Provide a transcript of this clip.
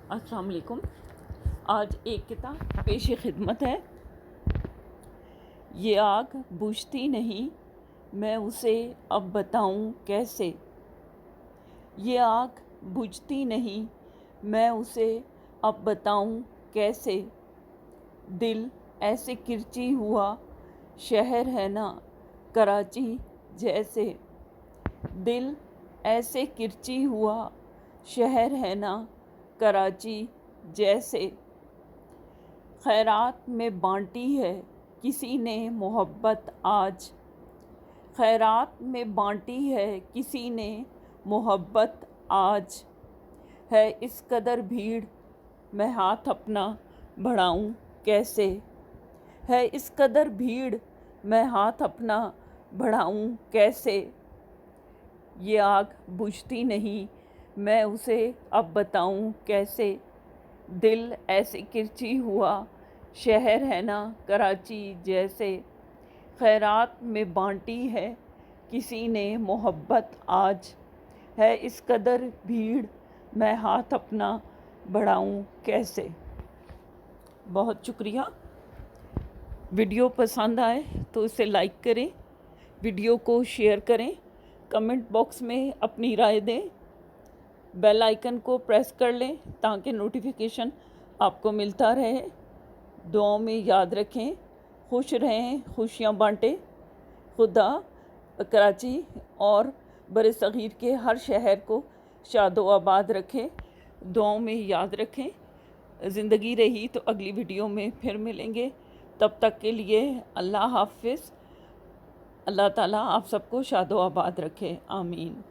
السلام علیکم۔ آج ایک کتاب پیش خدمت ہے۔ یہ آگ بجھتی نہیں، میں اسے اب بتاؤں کیسے۔ یہ آگ بجھتی نہیں، میں اسے اب بتاؤں کیسے۔ دل ایسے کرچی ہوا، شہر ہے نا کراچی جیسے۔ دل ایسے کرچی ہوا، شہر ہے نا کراچی جیسے۔ خیرات میں بانٹی ہے کسی نے محبت آج۔ خیرات میں بانٹی ہے کسی نے محبت آج۔ ہے اس قدر بھیڑ، میں ہاتھ اپنا بڑھاؤں کیسے۔ ہے اس قدر بھیڑ، میں ہاتھ اپنا بڑھاؤں کیسے۔ یہ آگ بجھتی نہیں، میں اسے اب بتاؤں کیسے۔ دل ایسے کرچی ہوا، شہر ہے نا کراچی جیسے۔ خیرات میں بانٹی ہے کسی نے محبت آج۔ ہے اس قدر بھیڑ، میں ہاتھ اپنا بڑھاؤں کیسے۔ بہت شکریہ۔ ویڈیو پسند آئے تو اسے لائک کریں، ویڈیو کو شیئر کریں، کمنٹ باکس میں اپنی رائے دیں، بیل آئیکن کو پریس کر لیں تاکہ نوٹیفیکیشن آپ کو ملتا رہے۔ دعاؤں میں یاد رکھیں، خوش رہیں، خوشیاں بانٹیں۔ خدا کراچی اور بر صغیر کے ہر شہر کو شاد و آباد رکھے۔ دعاؤں میں یاد رکھیں۔ زندگی رہی تو اگلی ویڈیو میں پھر ملیں گے۔ تب تک کے لیے اللہ حافظ۔ اللہ تعالیٰ آپ سب کو شاد و آباد رکھے، آمین۔